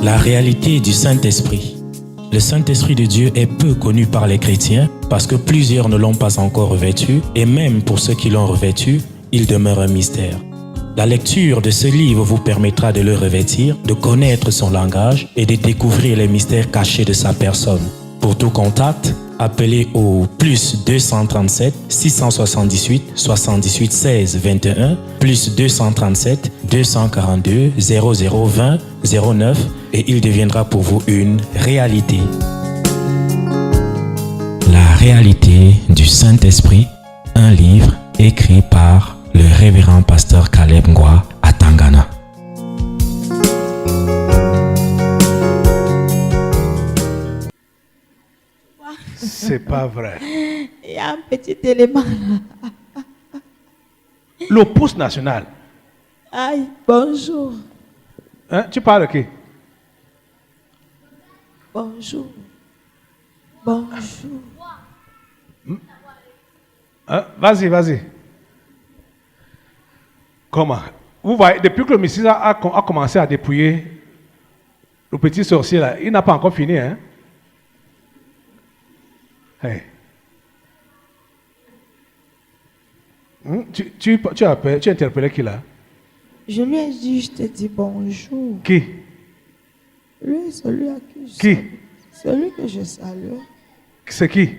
La réalité du Saint-Esprit. Le Saint-Esprit de Dieu est peu connu par les chrétiens parce que plusieurs ne l'ont pas encore revêtu et même pour ceux qui l'ont revêtu, il demeure un mystère. La lecture de ce livre vous permettra de le revêtir, de connaître son langage et de découvrir les mystères cachés de sa personne. Pour tout contact, appelez au plus 237 678 78 16 21 plus 237 242 0020 09 et il deviendra pour vous une réalité. La réalité du Saint-Esprit, un livre écrit par le révérend pasteur Caleb Ngwa à Tangana. C'est pas vrai. Il y a un petit élément là. L'opus national. Aïe, bonjour. Hein? Tu parles de qui? Bonjour. Bonjour. Hein? Vas-y. Comment? Vous voyez, depuis que le Messie a commencé à dépouiller le petit sorcier là, il n'a pas encore fini, hein? Hey. Tu as interpellé qui là? Je lui ai dit, je te dis bonjour. Qui? Lui, celui à qui je Qui? salue. Celui que je salue. C'est qui?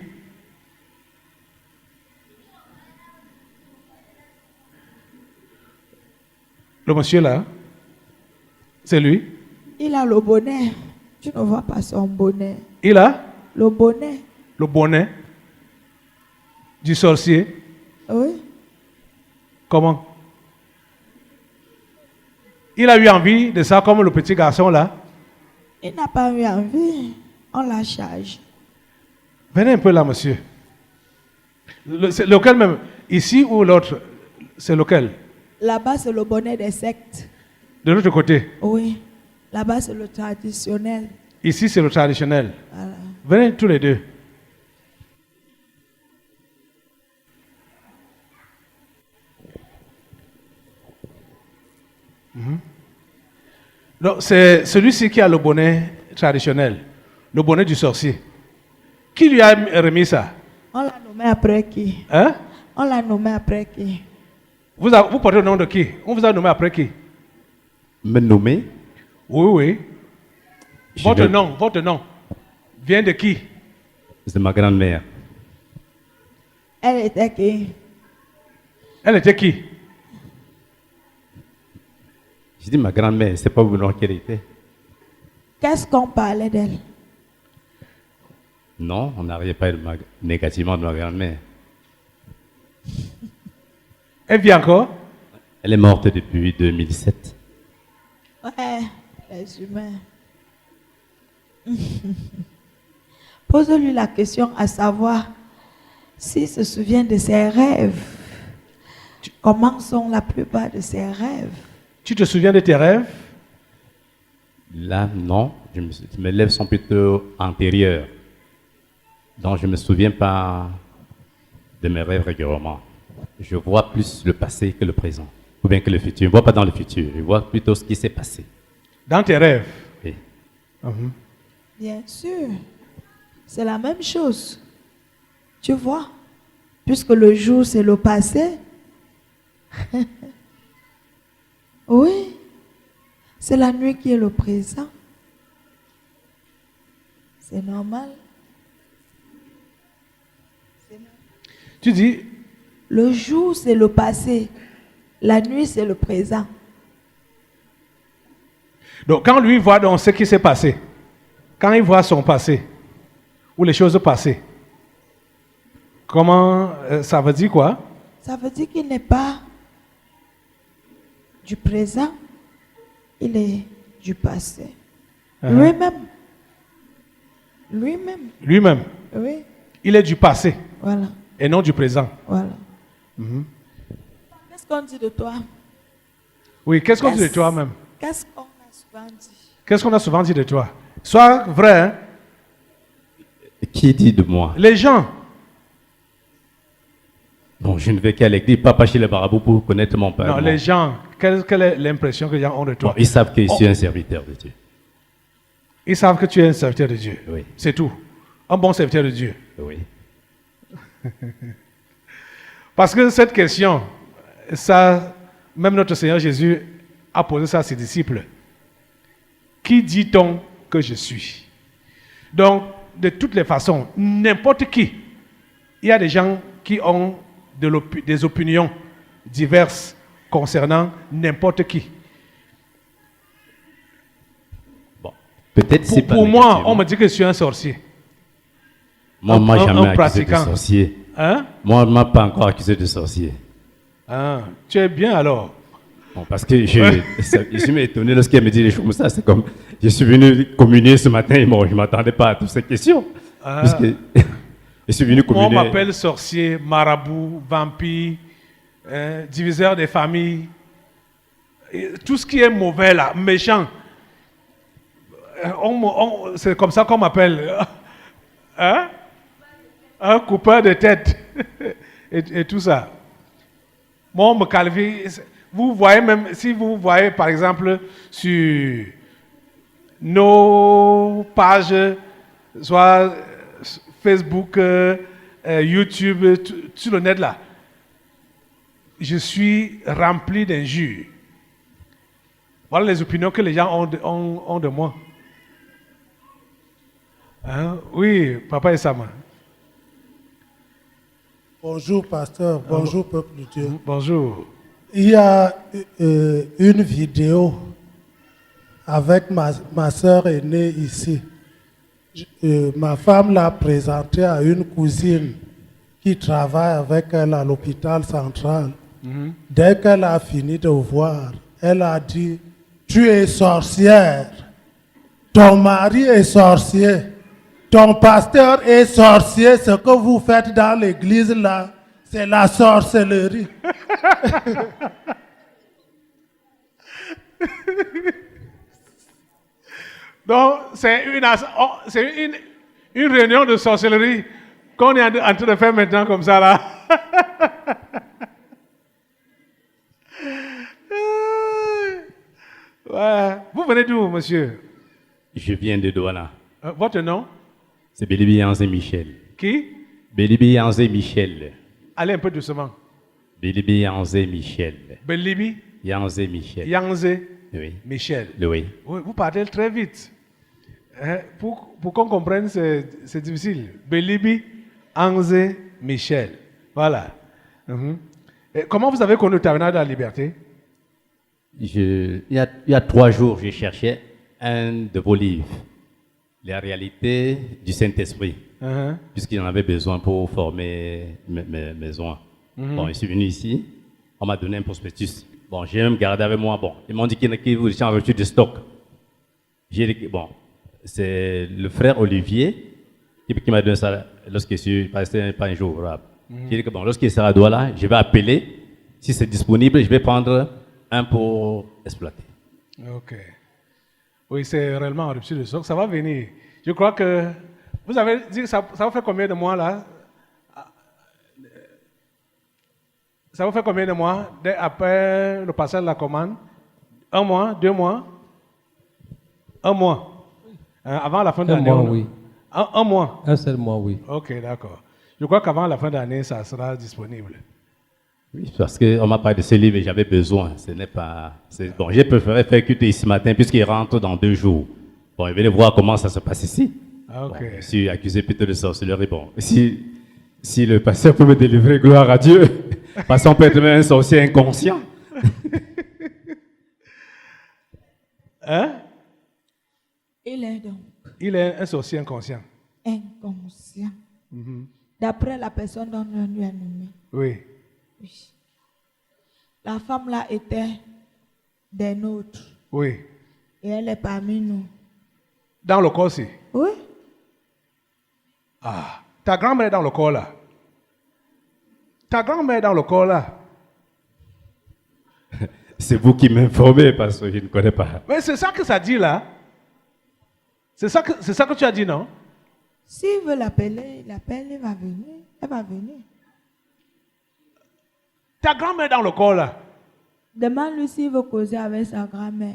Le monsieur là? C'est lui? Il a le bonnet. Tu ne vois pas son bonnet. Il a? Le bonnet. Le bonnet du sorcier. Oui. Comment? Il a eu envie de ça comme le petit garçon là? Il n'a pas eu envie. On la charge. Venez un peu là, monsieur. C'est lequel même? Ici ou l'autre? C'est lequel? Là-bas, c'est le bonnet des sectes. De l'autre côté? Oui. Là-bas, c'est le traditionnel. Ici, c'est le traditionnel. Voilà. Venez tous les deux. Donc, c'est celui-ci qui a le bonnet traditionnel, le bonnet du sorcier. Qui lui a remis ça? On l'a nommé après qui? Hein? On l'a nommé après qui? Vous portez le nom de qui? On vous a nommé après qui? Me nommer? Oui. Votre nom vient de qui? C'est ma grand-mère. Elle était qui? Elle était qui? Je dis ma grand-mère, c'est pas vous nom qu'elle était. Qu'est-ce qu'on parlait d'elle? Non, on n'arrivait pas négativement de ma grand-mère. Elle vit encore? Elle est morte depuis 2007. Ouais, les humains. Pose-lui la question à savoir s'il se souvient de ses rêves. Comment sont la plupart de ses rêves? Tu te souviens de tes rêves? Là, non. Mes rêves sont plutôt antérieurs. Donc, je ne me souviens pas de mes rêves régulièrement. Je vois plus le passé que le présent. Ou bien que le futur. Je ne vois pas dans le futur. Je vois plutôt ce qui s'est passé. Dans tes rêves? Oui. Bien sûr. C'est la même chose. Tu vois? Puisque le jour, c'est le passé. Oui. C'est la nuit qui est le présent. C'est normal. Tu dis? Le jour, c'est le passé. La nuit, c'est le présent. Donc, quand lui voit donc ce qui s'est passé, quand il voit son passé, ou les choses passées, comment ça veut dire quoi? Ça veut dire qu'il n'est pas du présent, il est du passé. Lui-même. Lui-même. Oui. Il est du passé Voilà. et non du présent. Voilà. Qu'est-ce qu'on dit de toi? Oui, qu'est-ce qu'on dit de toi-même? Qu'est-ce qu'on a souvent dit? Qu'est-ce qu'on a souvent dit de toi? Sois vrai, hein? Qui dit de moi? Les gens. Bon, je ne vais qu'à l'église, pas chez les marabouts pour connaître mon père. Non, les gens, quelle est l'impression que les gens ont de toi? Bon, ils savent que je suis un serviteur de Dieu. Ils savent que tu es un serviteur de Dieu. Oui. C'est tout. Un bon serviteur de Dieu. Oui. Parce que cette question, ça, même notre Seigneur Jésus a posé ça à ses disciples. Qui dit-on que je suis? Donc, de toutes les façons, n'importe qui, il y a des gens qui ont des opinions diverses concernant n'importe qui. Bon, peut-être c'est pas Pour moi, négativement. on me dit que je suis un sorcier. Moi, on m'a jamais accusé de pratiquant. sorcier. Hein? Moi, on ne m'a pas encore accusé de sorcier. Ah, tu es bien alors. Bon, parce que je suis étonné lorsqu'elle me dit des choses comme ça. C'est comme, je suis venu communier ce matin et bon, je ne m'attendais pas à toutes ces questions. Ah. Puisque je suis venu Moi, on communier. m'appelle sorcier, marabout, vampire, diviseur des familles. Et tout ce qui est mauvais là, méchant. C'est comme ça qu'on m'appelle. Hein? Un coupeur de tête. et tout ça. Moi, on me qualifie. Vous voyez même, si vous voyez par exemple sur nos pages, soit Facebook, YouTube, sur le net là, je suis rempli d'injures. Voilà les opinions que les gens ont de moi. Hein? Oui, papa et Sama. Bonjour, pasteur. Bonjour, peuple de Dieu. Bonjour. Il y a une vidéo avec ma soeur aînée ici. Ma femme l'a présentée à une cousine qui travaille avec elle à l'hôpital central. Dès qu'elle a fini de voir, elle a dit, tu es sorcière, ton mari est sorcier, ton pasteur est sorcier, ce que vous faites dans l'église là, c'est la sorcellerie. Donc, c'est une réunion de sorcellerie qu'on est en train de faire maintenant comme ça là. Ouais. Vous venez d'où, monsieur? Je viens de Douala. Votre nom? C'est Bélibi Yanzé Michel. Qui? Bélibi Yanzé Michel. Allez un peu doucement. Bélibi Yanzé Michel. Belibi Yanzé Michel. Yanzé Oui. Michel. Oui. Oui, vous parlez très vite. Pour qu'on comprenne, c'est difficile. Belibi Yanzé Michel. Voilà. Et comment vous avez connu le tabernacle de la liberté? Il y a 3 jours, je cherchais un de vos livres, La réalité du Saint-Esprit, puisqu'il en avait besoin pour former mes soins. Bon, je suis venu ici, on m'a donné un prospectus. Bon, j'ai même gardé avec moi. Bon, ils m'ont dit qu'ils vous en reçu de stock. J'ai dit, bon, c'est le frère Olivier qui m'a donné ça lorsque je suis passé pas un jour. J'ai dit que bon, lorsqu'il sera à Douala, je vais appeler. Si c'est disponible, je vais prendre un pour exploiter. Ok. Oui, c'est réellement en rupture de stock. Ça va venir. Je crois que vous avez dit que ça va faire combien de mois là? Ça va faire combien de mois après le passage de la commande? 1 mois, 2 mois? 1 mois. Avant la fin de l'année? Un mois, oui. Un mois? Un seul mois, oui. Ok, d'accord. Je crois qu'avant la fin de l'année, ça sera disponible. Oui, parce qu'on m'a parlé de ce livre et j'avais besoin. Ce n'est pas. Bon, j'ai préféré faire culte ici matin puisqu'il rentre dans 2 jours. Bon, venez voir comment ça se passe ici. Ah, ok. Bon, je suis accusé plutôt de sorcellerie. Bon, si le pasteur peut me délivrer, gloire à Dieu. Parce qu'on peut être même un sorcier inconscient. Hein? Il est donc Il est un sorcier inconscient. inconscient. D'après la personne dont on lui a nommé. Oui. Oui. La femme là était des nôtres. Oui. Et elle est parmi nous. Dans le corps aussi. Oui. Ah. Ta grand-mère est dans le corps là. Ta grand-mère est dans le corps là. C'est vous qui m'informez parce que je ne connais pas. Mais c'est ça que ça dit là. C'est ça que tu as dit, non? S'il veut l'appeler, il l'appelle, il va venir. Elle va venir. Ta grand-mère est dans le corps là. Demande-lui s'il veut causer avec sa grand-mère.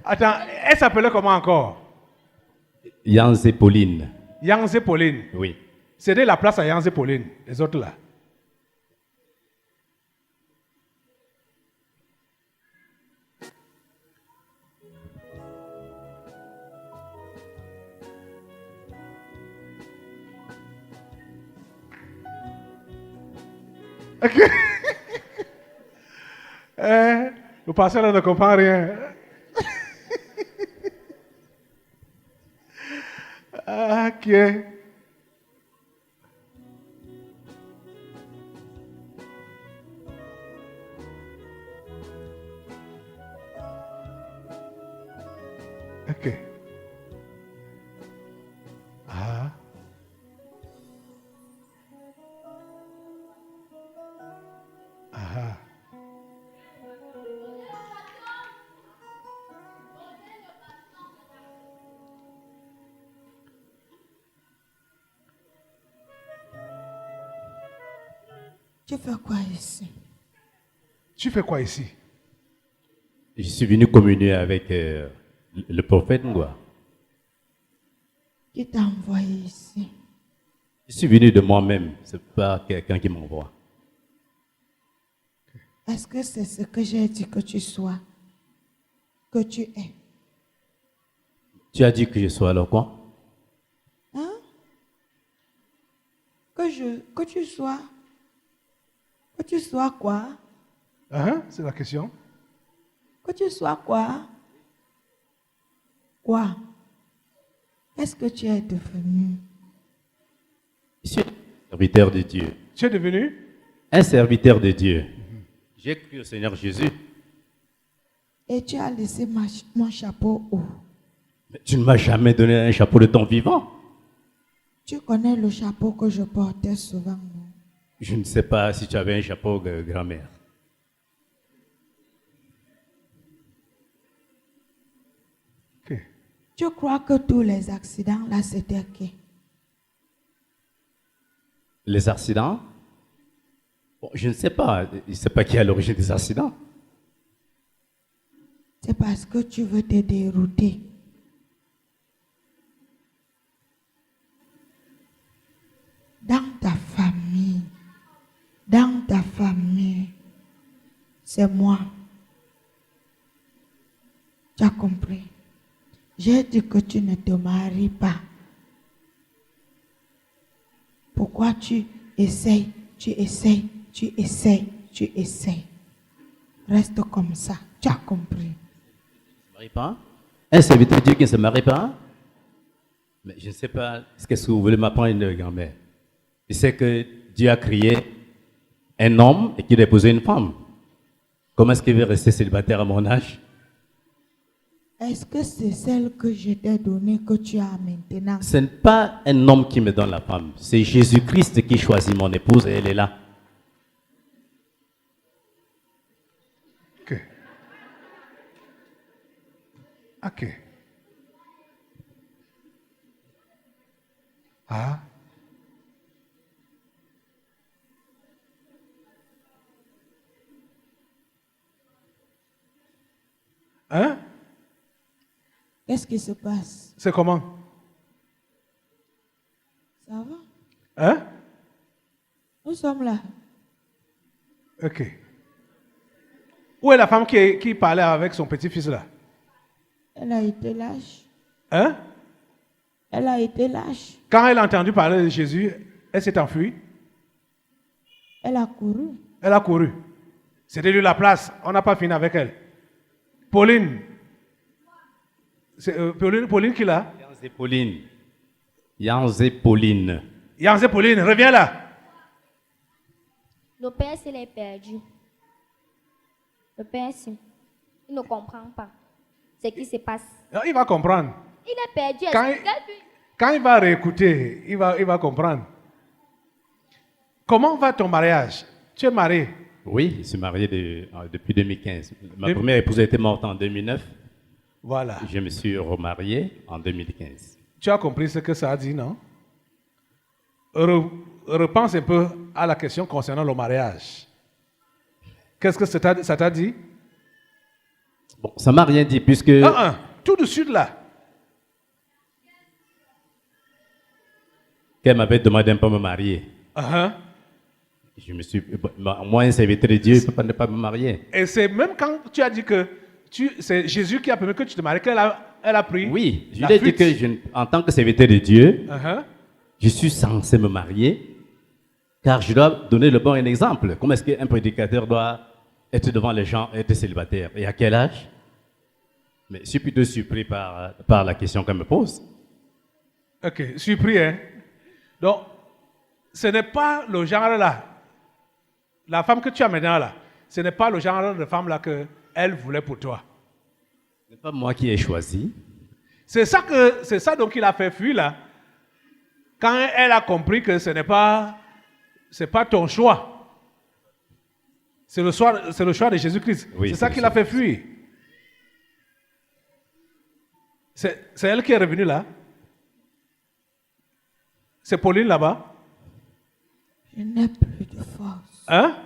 Attends, elle s'appelait comment encore? Yanze Pauline. Yanze Pauline. Oui. Cédez la place à Yanze Pauline, les autres là. Ok. Le pasteur ne comprend rien. Ok. Ok. Ah. Ah. Tu fais quoi ici? Tu fais quoi ici? Je suis venu communier avec le prophète Ngwa. Qui t'a envoyé ici? Je suis venu de moi-même, c'est pas quelqu'un qui m'envoie. Est-ce que c'est ce que j'ai dit que tu sois? Que tu es? Tu as dit que je sois alors quoi? Hein? Que tu sois? Que tu sois quoi? Hein? C'est la question. Que tu sois quoi? Quoi? Qu'est-ce que tu es devenu? Je suis un serviteur de Dieu. Tu es devenu? Un serviteur de Dieu. J'ai cru au Seigneur Jésus. Et tu as laissé mon chapeau où? Mais tu ne m'as jamais donné un chapeau de ton vivant. Tu connais le chapeau que je portais souvent, non? Je ne sais pas si tu avais un chapeau de grand-mère. Ok. Tu crois que tous les accidents là, c'était qui? Les accidents? Bon, je ne sais pas. Je ne sais pas qui est à l'origine des accidents. C'est parce que tu veux te dérouter. Dans ta famille, c'est moi. Tu as compris? J'ai dit que tu ne te maries pas. Pourquoi tu essayes? Reste comme ça. Tu as compris? Ne se marie pas? Un serviteur de Dieu qui ne se marie pas? Mais je ne sais pas ce que vous voulez m'apprendre, grand-mère. Je sais que Dieu a créé un homme et qu'il a épousé une femme. Comment est-ce qu'il veut rester célibataire à mon âge? Est-ce que c'est celle que je t'ai donnée que tu as maintenant? Ce n'est pas un homme qui me donne la femme. C'est Jésus-Christ qui choisit mon épouse et elle est là. Ok. Ok. Ah. Hein? Qu'est-ce qui se passe? C'est comment? Ça va? Hein? Nous sommes là. Ok. Où est la femme qui parlait avec son petit-fils là? Elle a été lâche. Hein? Elle a été lâche. Quand elle a entendu parler de Jésus, elle s'est enfuie. Elle a couru. Elle a couru. C'était lui la place. On n'a pas fini avec elle. Pauline. C'est Pauline qui l'a? Yanze Pauline. Yanze Pauline. Yanze Pauline, reviens là. Le père, s'il est perdu. Le père, il ne comprend pas ce qui se passe. Non, il va comprendre. Il est perdu. Quand il va réécouter, il va comprendre. Comment va ton mariage? Tu es marié? Oui, je suis marié depuis 2015. Ma première épouse a été morte en 2009. Voilà. Je me suis remarié en 2015. Tu as compris ce que ça a dit, non? Repense un peu à la question concernant le mariage. Qu'est-ce que ça t'a dit? Bon, ça m'a rien dit puisque... Tout de suite là. Qu'elle m'avait demandé de ne pas me marier. Je me suis... Moi, un serviteur de Dieu, il ne peut pas ne pas me marier. Et c'est même quand tu as dit que c'est Jésus qui a permis que tu te maries, qu'elle a pris. Oui, je lui ai dit que en tant que serviteur de Dieu, Uh-huh. je suis censé me marier car je dois donner le bon exemple. Comment est-ce qu'un prédicateur doit être devant les gens et être célibataire? Et à quel âge? Mais je suis plutôt surpris par la question qu'elle me pose. Ok, surpris, hein. Donc, ce n'est pas le genre là. La femme que tu as maintenant là, ce n'est pas le genre de femme là qu'elle voulait pour toi. Ce n'est pas moi qui ai choisi. C'est ça donc qu'il a fait fuir là. Quand elle a compris que c'est pas ton choix. C'est le choix de Jésus-Christ. Oui, c'est ça qu'il a fait fuir. C'est elle qui est revenue là. C'est Pauline là-bas. Je n'ai plus de force. Hein?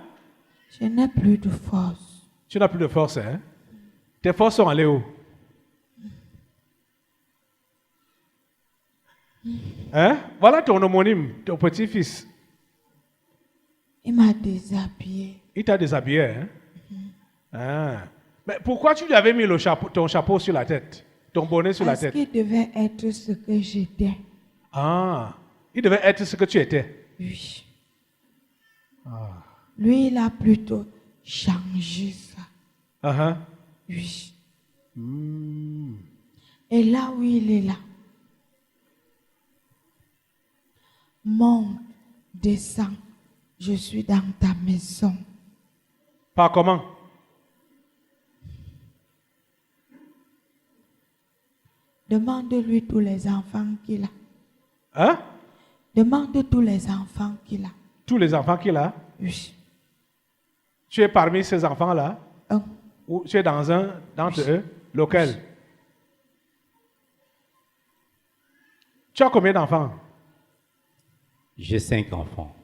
Je n'ai plus de force. Tu n'as plus de force, hein? Tes forces sont allées où? Hein? Voilà ton homonyme, ton petit-fils. Il m'a déshabillé. Il t'a déshabillé, hein? Ah. Mais pourquoi tu lui avais mis ton chapeau sur la tête? Ton bonnet sur la Parce tête? qu'il devait être ce que j'étais. Ah. Il devait être ce que tu étais. Oui. Lui, il a plutôt changé ça. Uh-huh. Oui. Et là où il est là, monte, descend, je suis dans ta maison. Par comment? Demande-lui tous les enfants qu'il a. Hein? Demande tous les enfants qu'il a. Tous les enfants qu'il a? Oui. Tu es parmi ces enfants-là? Un. Ou tu es dans un d'entre eux? Lequel? Tu as combien d'enfants? J'ai 5 enfants.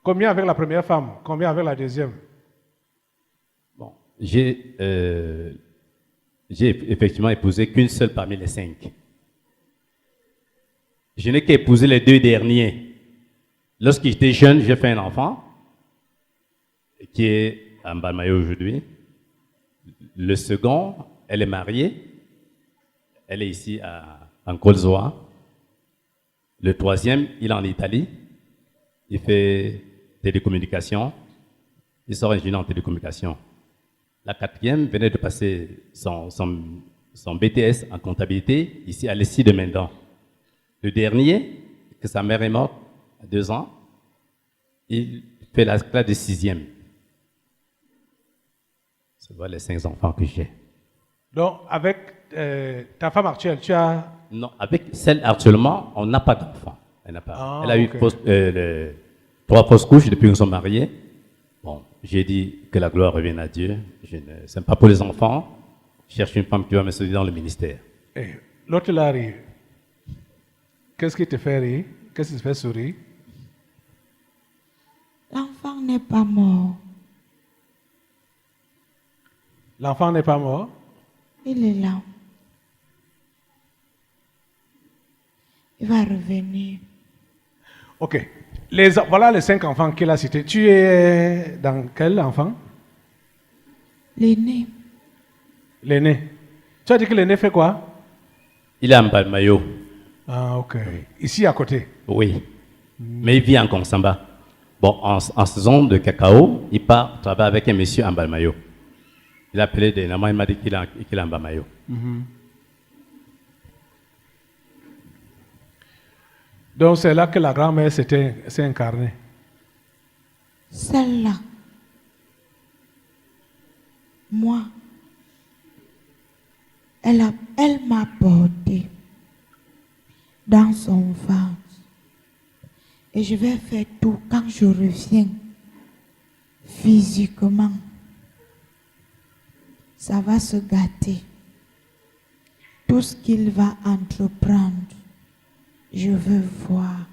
Combien avec la première femme? Combien avec la deuxième? Bon, j'ai effectivement épousé qu'une seule parmi les 5. Je n'ai qu'épousé les 2 derniers. Lorsque j'étais jeune, j'ai fait un enfant qui est à Mbamayo aujourd'hui. Le second, elle est mariée. Elle est ici en Colzoa. Le troisième, il est en Italie. Il fait télécommunications. Il sort ingénieur en télécommunications. La quatrième venait de passer son BTS en comptabilité ici à l'ESSI de Mendan. Le dernier, que sa mère est morte à 2 ans, il fait la classe de 6e. C'est voilà les 5 enfants que j'ai. Donc, avec ta femme actuelle, tu as... Non, avec celle actuellement, on n'a pas d'enfant. Elle n'a pas. Ah, elle a ok. eu 3 fausses couches depuis que nous sommes mariés. Bon, j'ai dit que la gloire revienne à Dieu. Je ne sais pas pour les enfants. Je cherche une femme qui va me soutenir dans le ministère. Eh, l'autre là rit. Qu'est-ce qui te fait rire? Qu'est-ce qui te fait sourire? L'enfant n'est pas mort. L'enfant n'est pas mort? Il est là. Il va revenir. Ok. Voilà les 5 enfants qu'il a cités. Tu es dans quel enfant? L'aîné. L'aîné. Tu as dit que l'aîné fait quoi? Il est en Balmayo. Ah, ok. Ici à côté. Oui. Mais il vit en Konsamba. Bon, en saison de cacao, il part travailler avec un monsieur en Balmayo. Il a appelé des noms, il m'a dit qu'il est en Balmayo. Donc c'est là que la grand-mère s'est incarnée. Celle-là. Moi. Elle m'a porté dans son ventre. Et je vais faire tout quand je reviens physiquement. Ça va se gâter. Tout ce qu'il va entreprendre, je veux voir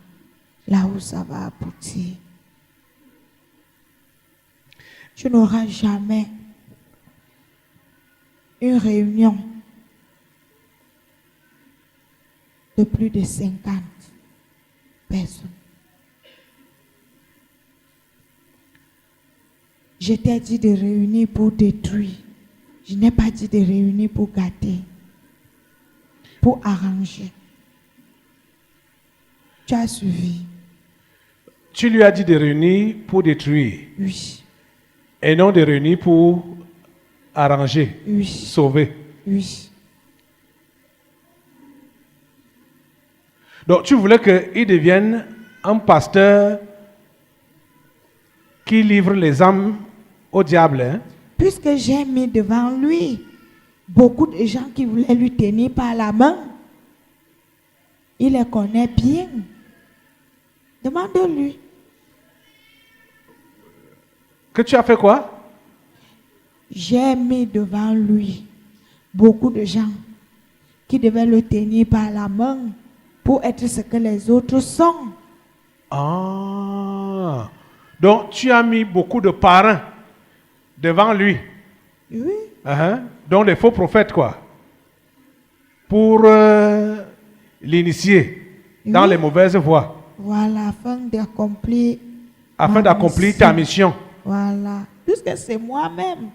là où ça va aboutir. Tu n'auras jamais une réunion de plus de 50 personnes. Je t'ai dit de réunir pour détruire. Je n'ai pas dit de réunir pour gâter, pour arranger. Tu as suivi? Tu lui as dit de réunir pour détruire Oui, et non de réunir pour arranger, oui, sauver. oui. Donc tu voulais qu'il devienne un pasteur qui livre les âmes au diable, hein? Puisque j'ai mis devant lui beaucoup de gens qui voulaient lui tenir par la main. Il les connaît bien. Demande-lui. Que tu as fait quoi? J'ai mis devant lui beaucoup de gens qui devaient le tenir par la main pour être ce que les autres sont. Ah. Donc tu as mis beaucoup de parrains devant lui. Oui, Donc les faux prophètes, quoi. Pour l'initier dans Oui. les mauvaises voies. voilà, Afin ma d'accomplir ta mission. Voilà, puisque c'est moi-même.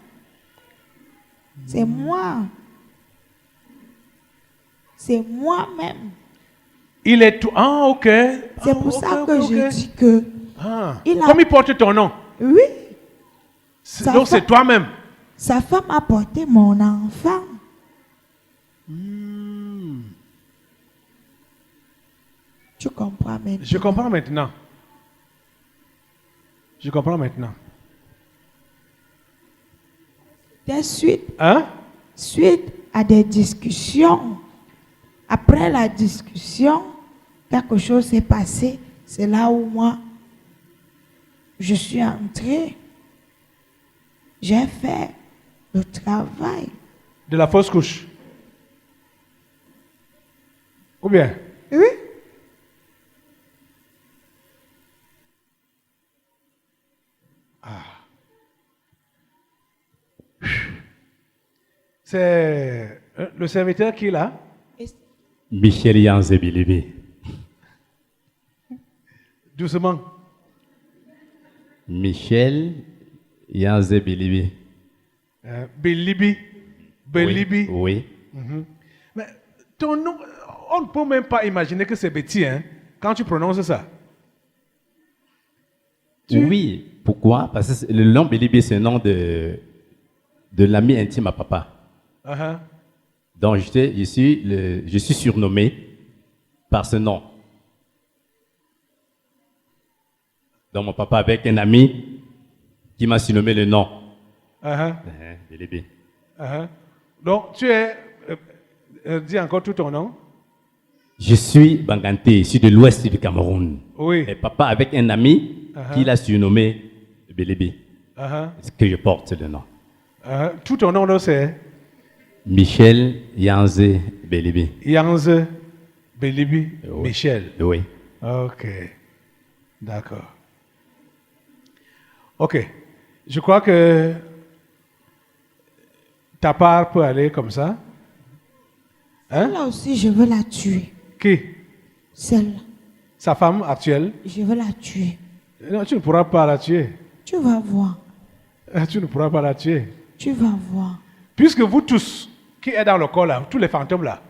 C'est moi. C'est moi-même. Il est tout. Ah, ok. C'est pour ça que je dis que il a- Comme il porte ton nom. oui, Donc c'est toi-même. sa femme a porté mon enfant. Tu comprends maintenant? Je comprends maintenant. Je comprends maintenant. Suite à des discussions. Après la discussion, quelque chose s'est passé. C'est là où moi, je suis entrée. J'ai fait le travail. De la fausse couche. Ou bien? Oui. C'est le serviteur qui est là. Michel Yanzé Bilibi. Doucement. Michel Yanzé Bilibi. Bilibi. Bilibi. Oui. Mais ton nom, on ne peut même pas imaginer que c'est Betty, hein, quand tu prononces ça. Oui. Pourquoi? Parce que le nom Bilibi, c'est le nom de l'ami intime à papa. Donc, je suis surnommé par ce nom. Donc, mon papa avec un ami qui m'a surnommé le nom. Bilibi. Donc, tu es... dis encore tout ton nom. Je suis Banganté, je suis de l'ouest du Cameroun. Oui. Et papa avec un ami qui l'a surnommé Bilibi. Ce que je porte, c'est le nom. Tout ton nom, c'est Michel Yanzé Bilibi. Yanzé Bilibi Oui. Michel. Oui. Ok. D'accord. Ok. Je crois que ta part peut aller comme ça. Celle-là aussi, je veux la tuer. Qui? Celle-là, Sa femme actuelle? je veux la tuer. Non, tu ne pourras pas la tuer. Tu vas voir. Tu ne pourras pas la tuer. Tu vas voir. Puisque vous tous qui êtes dans le corps là, tous les fantômes là,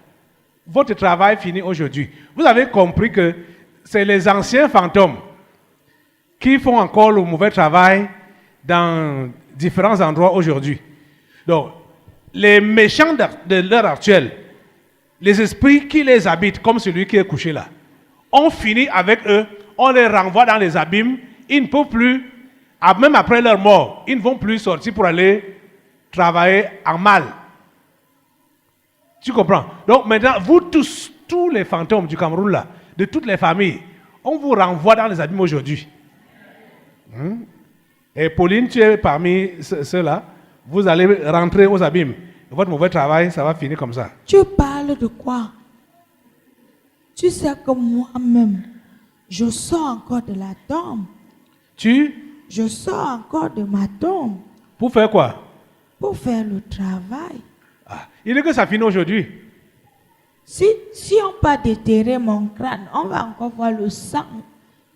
votre travail finit aujourd'hui. Vous avez compris que c'est les anciens fantômes qui font encore le mauvais travail dans différents endroits aujourd'hui. Donc, les méchants de l'heure actuelle, les esprits qui les habitent, comme celui qui est couché là, on finit avec eux, on les renvoie dans les abîmes, ils ne peuvent plus, même après leur mort, ils ne vont plus sortir pour aller travailler en mal. Tu comprends? Donc maintenant, vous tous les fantômes du Cameroun là, de toutes les familles, on vous renvoie dans les abîmes aujourd'hui. Et Pauline, tu es parmi ceux-là, vous allez rentrer aux abîmes. Votre mauvais travail, ça va finir comme ça. Tu parles de quoi? Tu sais que moi-même, je sors encore de la tombe. Je sors encore de ma tombe. Pour faire quoi? Pour faire le travail. Il dit que ça finit aujourd'hui. Si on va déterrer mon crâne, on va encore voir le sang.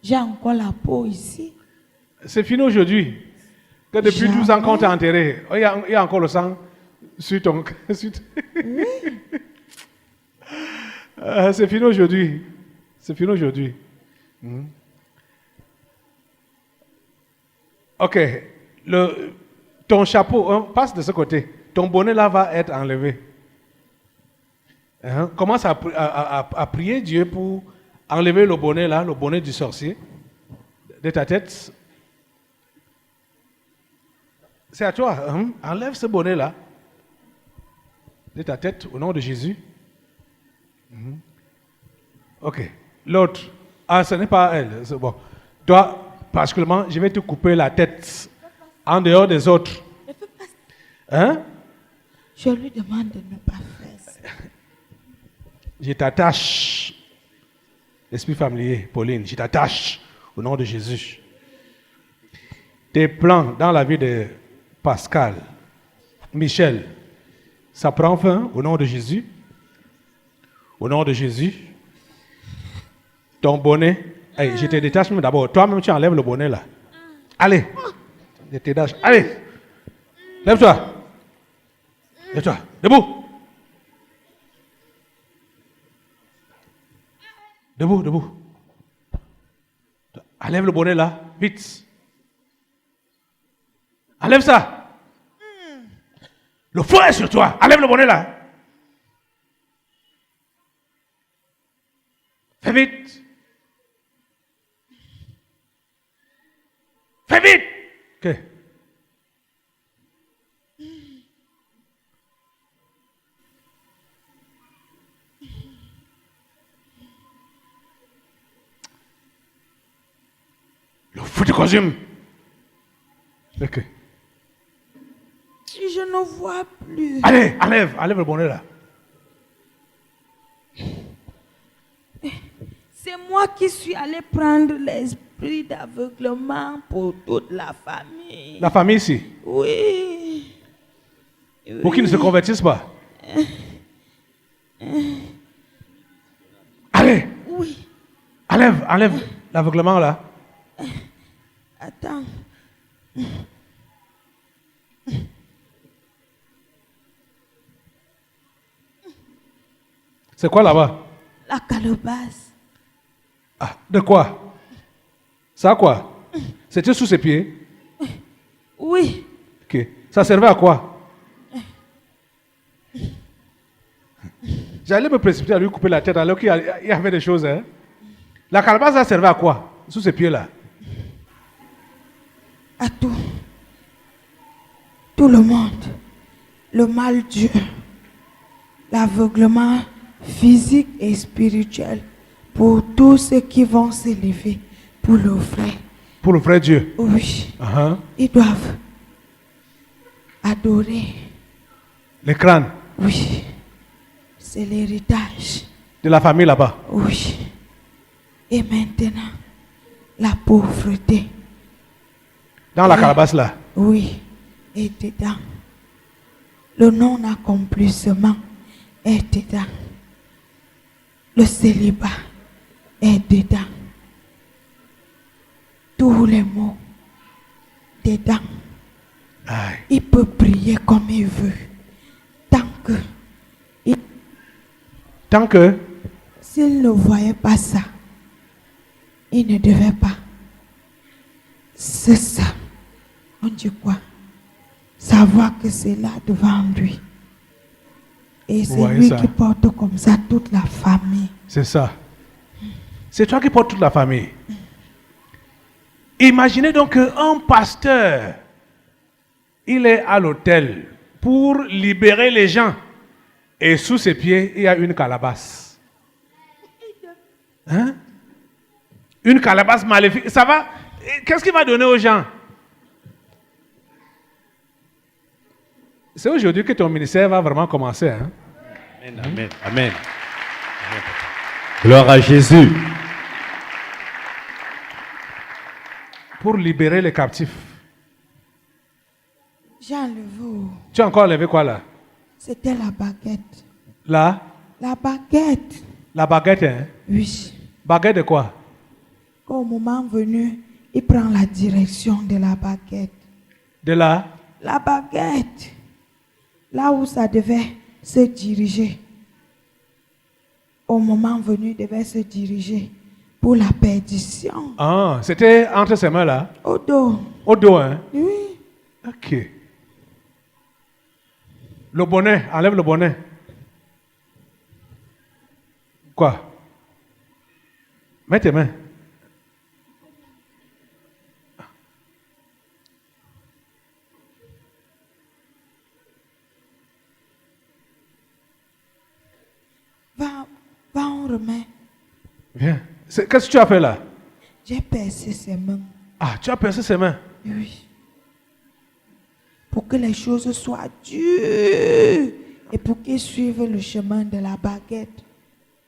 J'ai encore la peau ici. C'est fini aujourd'hui. Que depuis Jamais. 12 ans qu'on t'a enterré, il y a encore le sang sur ton... C'est fini aujourd'hui. C'est fini aujourd'hui. Ok. Ton chapeau, passe de ce côté. Ton bonnet là va être enlevé. Commence à prier Dieu pour enlever le bonnet là, le bonnet du sorcier de ta tête. C'est à toi. Enlève ce bonnet là de ta tête au nom de Jésus. Ok. L'autre. Ah, ce n'est pas elle. C'est bon. Toi, particulièrement, je vais te couper la tête en dehors des autres. Hein? Je lui demande de ne pas faire ça. Je t'attache. L'esprit familier, Pauline, je t'attache au nom de Jésus. Tes plans dans la vie de Pascal, Michel, ça prend fin au nom de Jésus. Au nom de Jésus. Ton bonnet, hey, je te détache même d'abord. Toi-même, tu enlèves le bonnet là. Allez, je te détache. Allez, lève-toi. Lève-toi. Debout. Debout, debout. Enlève le bonnet là, vite. Enlève ça. Le feu est sur toi. Enlève le bonnet là. Fais vite. Fais vite. Ok. Le feu te consume. Ok. Je ne vois plus. Allez, enlève le bonnet là. C'est moi qui suis allé prendre l'esprit d'aveuglement pour toute la famille. La famille ici. Oui. Pour qu'ils ne se convertissent pas. Allez. Oui. Enlève l'aveuglement là. Attends. C'est quoi là-bas? La calebasse. Ah, de quoi? Ça quoi? C'était sous ses pieds? Oui. Ok. Ça servait à quoi? J'allais me précipiter à lui couper la tête alors qu'il y avait des choses. Hein? La calebasse, ça servait à quoi? Sous ses pieds là? À tout. Tout le monde. Le mal Dieu. L'aveuglement physique et spirituel. Pour tous ceux qui vont s'élever pour le vrai. Pour le vrai Dieu. Oui. Uh-huh. Ils doivent adorer. Les crânes Oui. C'est l'héritage. de la famille là-bas. Oui. Et maintenant, la pauvreté. Dans la calebasse là. Oui. Et dedans. Le non-accomplissement est dedans. Le célibat est dedans. Tous les mots dedans. Aïe. Il peut prier comme il veut. Tant que S'il ne voyait pas ça, il ne devait pas. C'est ça. On dit quoi? Savoir que c'est là devant lui. Et c'est voyez lui ça? qui porte comme ça toute la famille. c'est ça. C'est toi qui portes toute la famille. Imaginez donc qu'un pasteur, il est à l'hôtel pour libérer les gens. Et sous ses pieds, il y a une calebasse. Hein? Une calebasse maléfique. Ça va? Qu'est-ce qu'il va donner aux gens? C'est aujourd'hui que ton ministère va vraiment commencer. Hein? Amen, amen, amen. Gloire à Jésus. Pour libérer les captifs. J'ai enlevé. Tu as encore enlevé quoi là? C'était la baguette. La La baguette, hein? oui. Baguette de quoi? Au moment venu, il prend la direction de la baguette. De la La baguette, là où ça devait se diriger. Au moment venu, il devait se diriger pour la perdition. Ah, c'était entre ses mains là? Au dos. Au dos, hein? Oui. Ok. Le bonnet, enlève le bonnet. Quoi? Mets tes mains. Va, on remet. Viens. Qu'est-ce que tu as fait là? J'ai percé ses mains. Ah, tu as percé ses mains. Oui. Pour que les choses soient dures et pour qu'ils suivent le chemin de la baguette.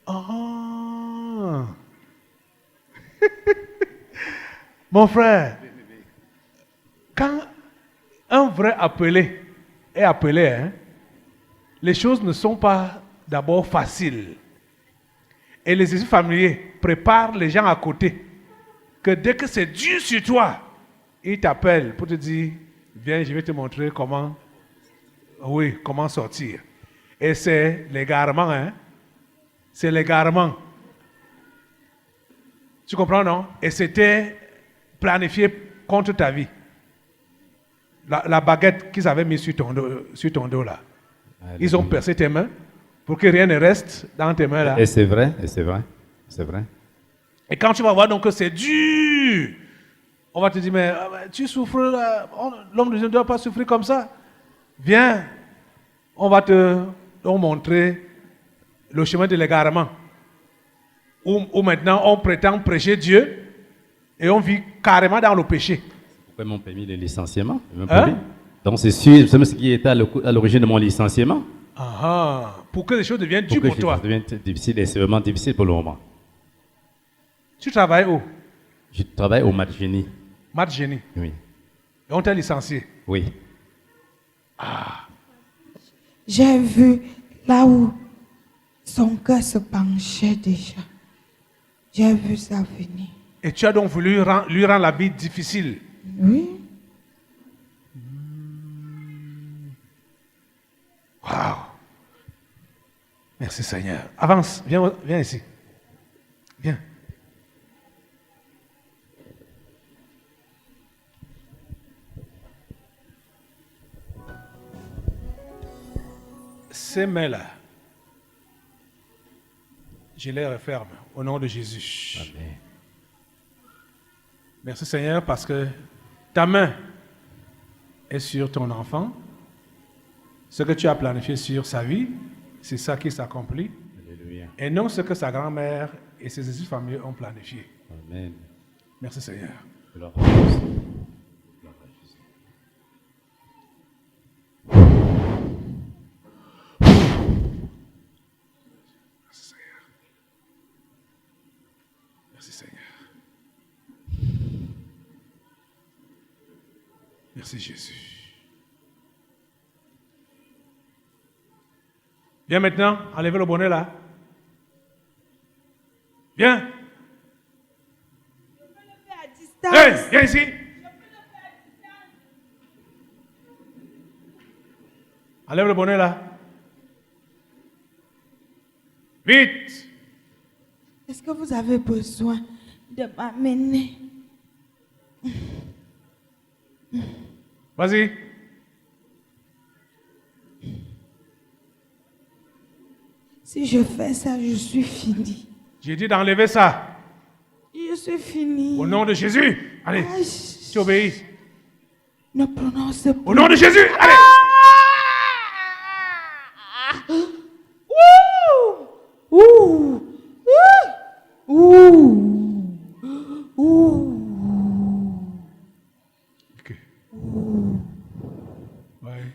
Ah. Mon frère, quand un vrai appelé est appelé, hein, les choses ne sont pas d'abord faciles. Et les esprits familiers préparent les gens à côté. Que dès que c'est dur sur toi, ils t'appellent pour te dire, viens, je vais te montrer comment, oui, comment sortir. Et c'est l'égarement, hein. C'est l'égarement. Tu comprends, non? Et c'était planifié contre ta vie. La baguette qu'ils avaient mise sur ton dos là. Ils ont percé tes mains pour que rien ne reste dans tes mains là. Et c'est vrai, et c'est vrai, c'est vrai. Et quand tu vas voir donc que c'est dur, on va te dire, mais tu souffres là, l'homme de Dieu ne doit pas souffrir comme ça. Viens, on va te montrer le chemin de l'égarement. Où maintenant on prétend prêcher Dieu et on vit carrément dans le péché. Pourquoi ils m'ont permis le licenciement? Hein? Donc c'est sûr, c'est ce qui était à l'origine de mon licenciement. Ah, pour que les choses deviennent dures pour toi. Ça devient difficile et c'est vraiment difficile pour le moment. Tu travailles où? Je travaille au Margénie. Margénie. Oui. Et on t'a licencié. Oui. J'ai vu là où son cœur se penchait déjà. J'ai vu ça venir. Et tu as donc voulu lui rendre la vie difficile. Oui. Waouh. Merci Seigneur. Avance, viens ici. Viens. Ces mains-là, je les referme au nom de Jésus. Amen. Merci Seigneur parce que ta main est sur ton enfant. Ce que tu as planifié sur sa vie, c'est ça qui s'accomplit. Alléluia. Et non ce que sa grand-mère et ses esprits familiers ont planifié. Amen. Merci Seigneur. Gloire à Jésus. Gloire à Jésus. Merci Seigneur. Merci Seigneur. Merci Jésus. Viens maintenant, enlevez le bonnet là. Viens. Hey, viens ici. Enlève le bonnet là. Vite. Est-ce que vous avez besoin de m'amener? Vas-y. Si je fais ça, je suis fini. J'ai dit d'enlever ça. Je suis fini. Au nom de Jésus. Allez, Ah, tu obéis. ne prononce pas. Au nom de Jésus. Allez. Ouh! Ouh! Ouh! Ok. Ouais.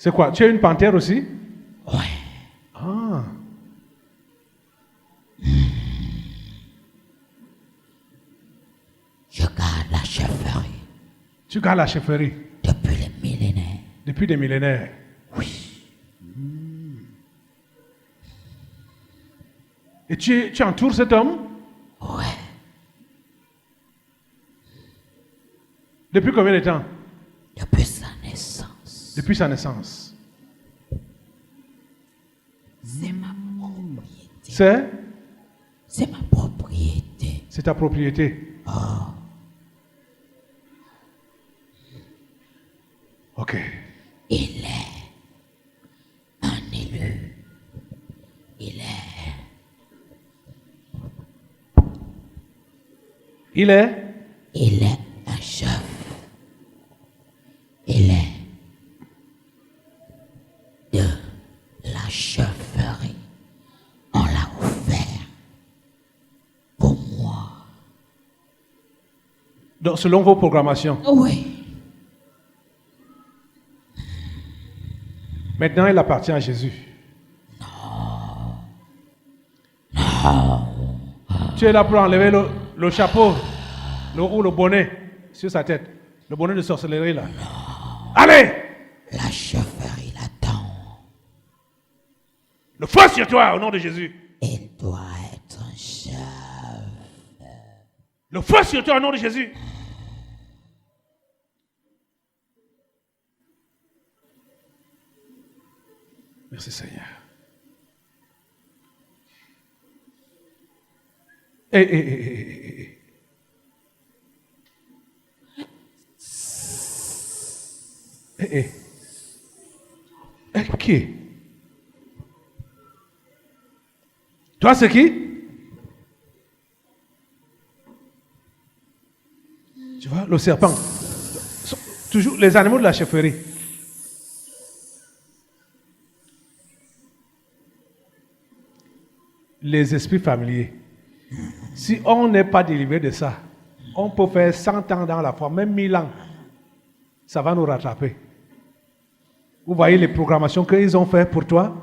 C'est quoi? Tu es une panthère aussi? Ouais. Ah. Je garde la chefferie Tu gardes la chefferie depuis les millénaires. depuis des millénaires. Oui. Et tu entoures cet homme Ouais. depuis combien de temps? Depuis sa naissance. Depuis sa naissance. C'est ma propriété. C'est ma propriété. C'est ta propriété. Ok. Il est un élu. Il est un chef. Il est de la chefferie. On l'a offert pour moi. Donc, selon vos programmations. Oui. Maintenant, il appartient à Jésus. Non. Tu es là pour enlever le chapeau ou le bonnet sur sa tête. Le bonnet de sorcellerie là. Allez! La chefferie l'attend. Le feu sur toi au nom de Jésus. Il doit être un chef. Le feu sur toi au nom de Jésus. Merci Seigneur. Qui? Toi, c'est qui? Tu vois, le serpent. Toujours les animaux de la chefferie. Les esprits familiers. Si on n'est pas délivré de ça, on peut faire 100 ans dans la foi, même 1000 ans. Ça va nous rattraper. Vous voyez les programmations qu'ils ont faites pour toi?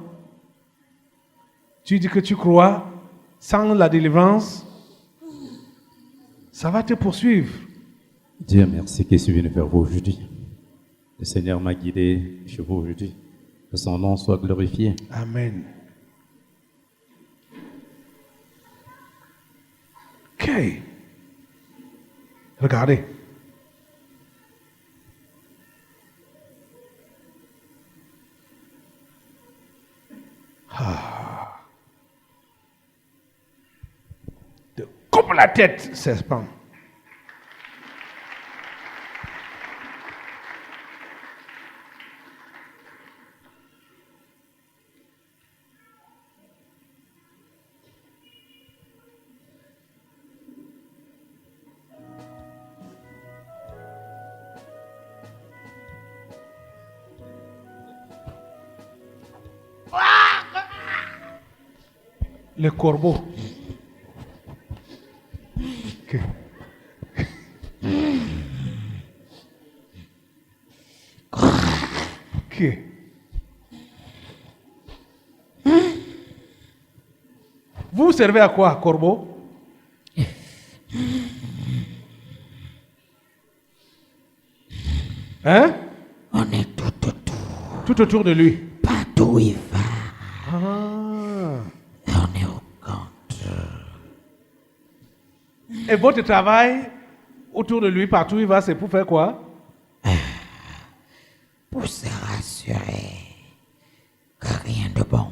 Tu dis que tu crois, sans la délivrance, ça va te poursuivre. Dieu merci que je suis venu vers vous aujourd'hui. Le Seigneur m'a guidé chez vous aujourd'hui. Que son nom soit glorifié. Amen. Ok. Regardez. Te coupe la tête, serpent. Le corbeau. Ok. Ok. Vous servez à quoi, corbeau? Hein? On est tout autour. Tout autour de lui. Partout où il va. Ah. On est au compte. Et votre travail autour de lui, partout où il va, c'est pour faire quoi? Pour se rassurer que rien de bon.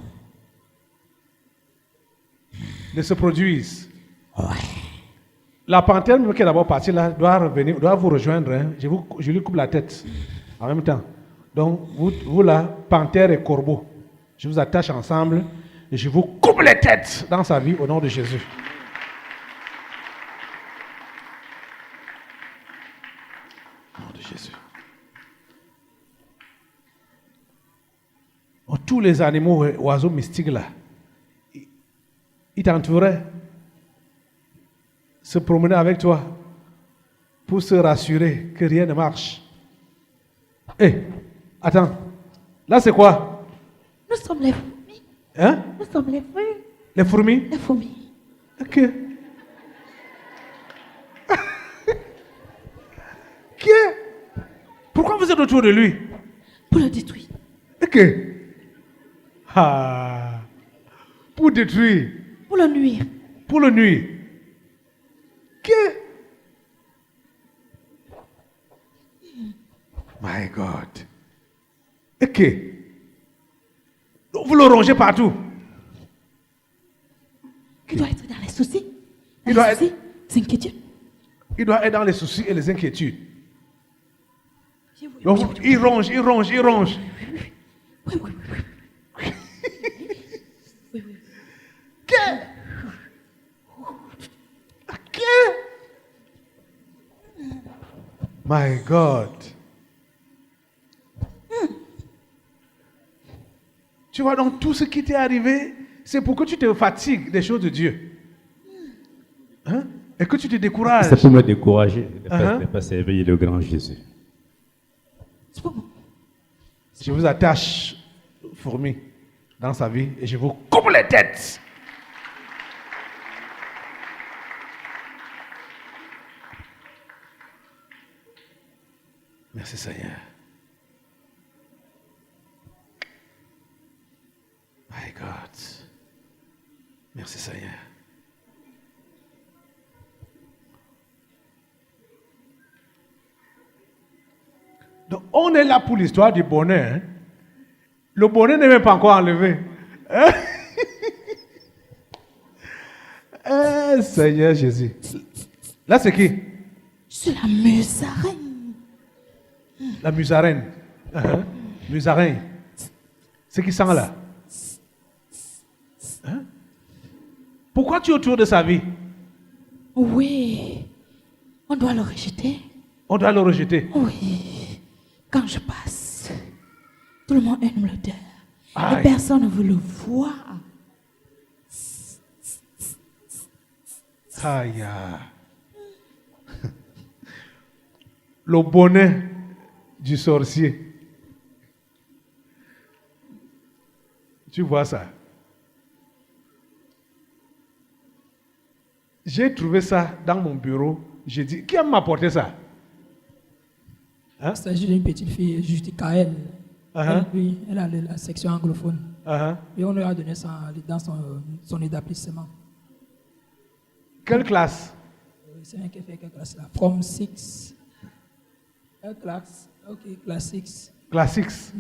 Ne se produise. Ouais. La panthère qui est d'abord partie là doit revenir, doit vous rejoindre. Hein. Je lui coupe la tête en même temps. Donc, vous là, panthère et corbeau, je vous attache ensemble et je vous coupe les têtes dans sa vie au nom de Jésus. Au nom de Jésus. Oh, tous les animaux, oiseaux mystiques là, ils t'entouraient, se promener avec toi pour se rassurer que rien ne marche. Hé, attends, Là, c'est quoi? Nous sommes les fourmis. Hein? Nous sommes les fourmis. Les fourmis? Les fourmis. Ok. Ok. Pourquoi vous êtes autour de lui? Pour le détruire. Ok. Ah. Pour détruire. Pour le nuire. Pour le nuire. Ok. My God. Ok. Donc vous le rongez partout. Il doit être dans les soucis. Il Dans doit les soucis, les inquiétudes. Il doit être dans les soucis et les inquiétudes. Oui, oui, Donc, oui, oui, il ronge, il ronge, il ronge. oui, oui, oui. Oui, oui. Ok. My God. Tu vois, donc tout ce qui t'est arrivé, c'est pour que tu te fatigues des choses de Dieu. Hein? Et que tu te décourages. C'est pour me décourager de Uh-huh. ne pas servir le grand Jésus. C'est pas bon. Je vous attache, fourmi, dans sa vie et je vous coupe les têtes. Merci Seigneur. My God. Merci Seigneur. Donc, on est là pour l'histoire du bonnet. Hein? Le bonnet n'est même pas encore enlevé. Hein? Seigneur Jésus. Là, c'est qui? C'est la musaraigne. La musaraigne. Musaraigne. C'est qui sent là? Hein? Pourquoi tu es autour de sa vie? Oui. On doit le rejeter. On doit le rejeter. Oui. Quand je passe, tout le monde aime l'odeur. Aïe. Et personne ne veut le voir. Aïe. Aïe. Le bonnet du sorcier. Tu vois ça? J'ai trouvé ça dans mon bureau. J'ai dit, qui m'a apporté ça? Hein? Il s'agit d'une petite fille, Judy Kael. Uh-huh. Elle a la section anglophone. Uh-huh. Et on lui a donné ça dans son établissement. Quelle classe? C'est un qui fait quelle classe là? From 6. Classe. Ok, classe 6. Classe 6.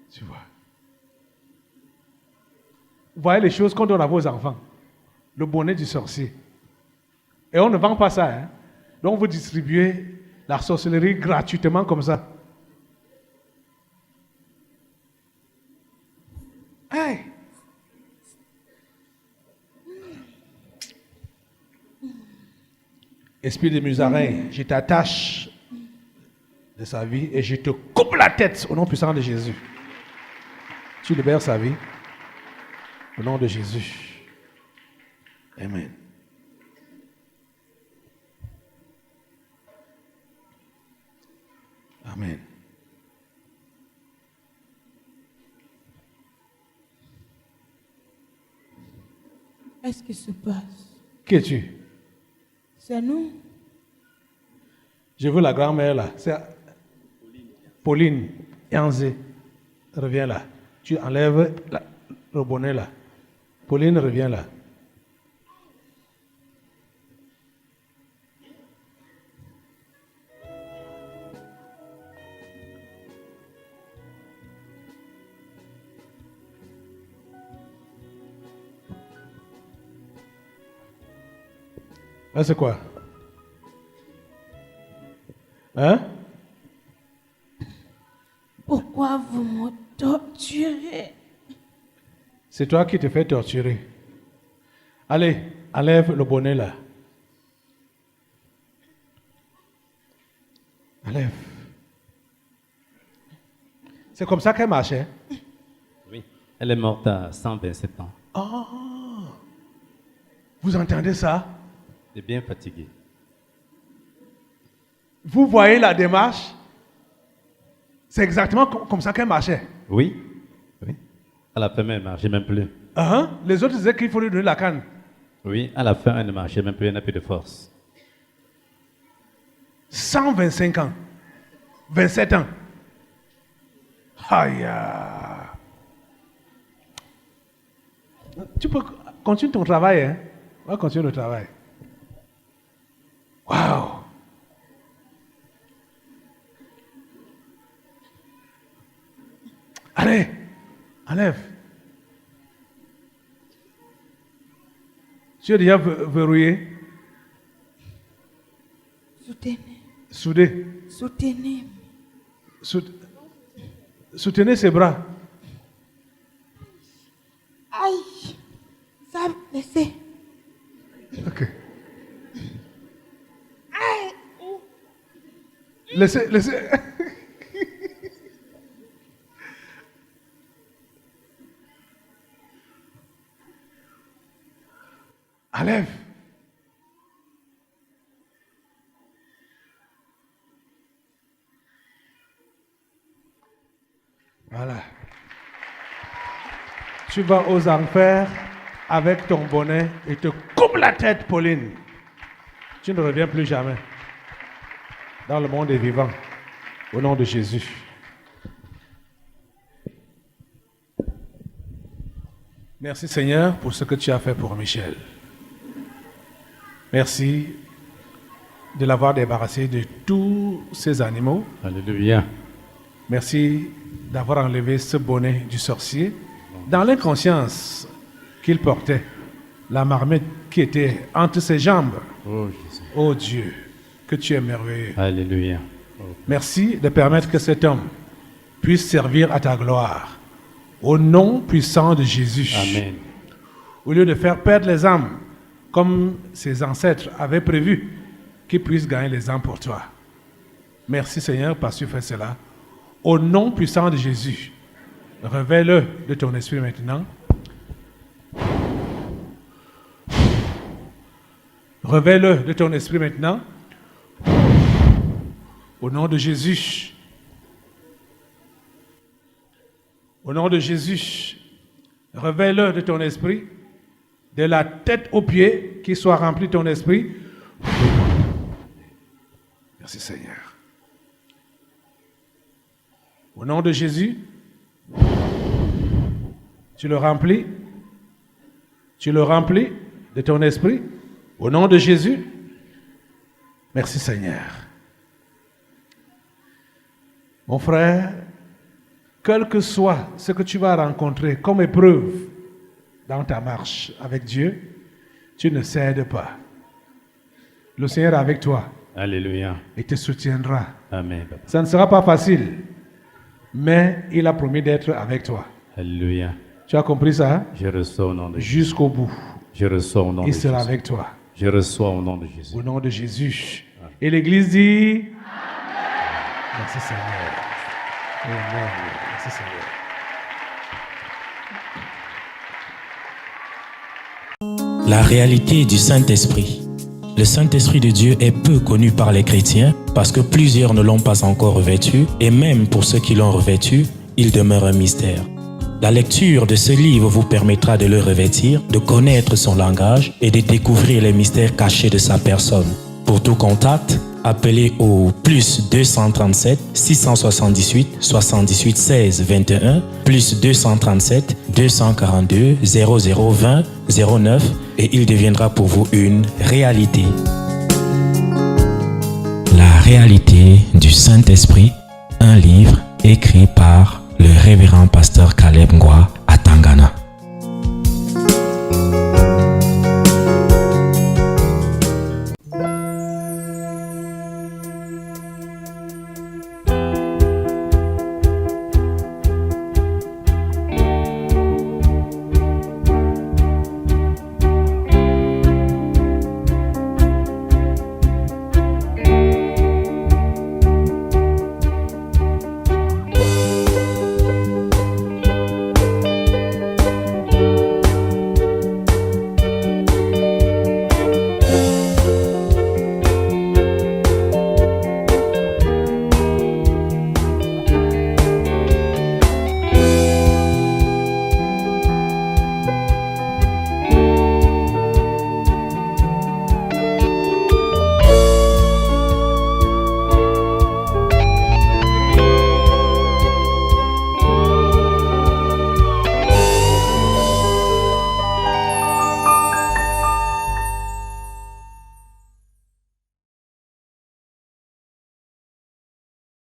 Tu vois. Vous voyez les choses qu'on donne à vos enfants. Le bonnet du sorcier. Et on ne vend pas ça. Hein? Donc vous distribuez la sorcellerie gratuitement comme ça. Hey! Esprit de musaraigne, je t'attache de sa vie et je te coupe la tête au nom puissant de Jésus. Tu libères sa vie au nom de Jésus. Amen. Amen. Qu'est-ce qui se passe? Qui es-tu? C'est nous. Je veux la grand-mère là. C'est Pauline Yanzé. Reviens là. Tu enlèves le bonnet là. Pauline, reviens là. Là, c'est quoi? Hein? Pourquoi vous me torturez? C'est toi qui te fais torturer. Allez, enlève le bonnet là. Enlève. C'est comme ça qu'elle marchait. Oui. Elle est morte à 127 ans. Vous entendez ça? Elle est bien fatiguée. Vous voyez la démarche? C'est exactement comme ça qu'elle marchait. Oui. Oui. À la fin, elle ne marchait même plus. Les autres disaient qu'il faut lui donner la canne. Oui, à la fin, elle ne marchait même plus, elle n'a plus de force. 125 ans. 27 ans. Aïe. Tu peux continuer ton travail, hein? On va continuer le travail. Waouh. Allez, enlève. Tu es déjà verrouillé? Soudé. Soutenez ses bras. Aïe, ça va laisser. Ok. Laissez. Enlève. Voilà. Tu vas aux enfers avec ton bonnet et te coupe la tête, Pauline. Tu ne reviens plus jamais dans le monde des vivants. Au nom de Jésus. Merci Seigneur pour ce que tu as fait pour Michel. Merci de l'avoir débarrassé de tous ces animaux. Alléluia. Merci d'avoir enlevé ce bonnet du sorcier dans l'inconscience qu'il portait, la marmite qui était entre ses jambes. Oh Jésus. Oh Dieu, que tu es merveilleux. Alléluia. Merci de permettre que cet homme puisse servir à ta gloire. Au nom puissant de Jésus. Amen. Au lieu de faire perdre les âmes, comme ses ancêtres avaient prévu, qu'il puisse gagner les âmes pour toi. Merci Seigneur parce que tu fais cela. Au nom puissant de Jésus, révèle-le de ton esprit maintenant. Révèle-le de ton esprit maintenant. Au nom de Jésus. Au nom de Jésus, révèle-le de ton esprit, de la tête aux pieds, qu'il soit rempli de ton esprit. Merci Seigneur. Au nom de Jésus, tu le remplis de ton esprit. Au nom de Jésus, merci Seigneur. Mon frère, quel que soit ce que tu vas rencontrer comme épreuve dans ta marche avec Dieu, tu ne cèdes pas. Le Seigneur est avec toi. Alléluia. Et te soutiendra. Amen. Ça ne sera pas facile, mais il a promis d'être avec toi. Alléluia. Tu as compris ça? Je reçois au nom de Jésus. Jusqu'au bout. Je reçois au nom de Il Jésus. sera avec toi. Je reçois au nom de Jésus. Au nom de Jésus. Et l'Église dit Amen. Merci Seigneur. Amen. Merci Seigneur. La réalité du Saint-Esprit. Le Saint-Esprit de Dieu est peu connu par les chrétiens parce que plusieurs ne l'ont pas encore revêtu et même pour ceux qui l'ont revêtu, il demeure un mystère. La lecture de ce livre vous permettra de le revêtir, de connaître son langage et de découvrir les mystères cachés de sa personne. Pour tout contact, appelez au plus 237 678 78 16 21 plus 237 242 0020 09 et il deviendra pour vous une réalité. La réalité du Saint-Esprit, un livre écrit par le révérend pasteur Caleb Ngwa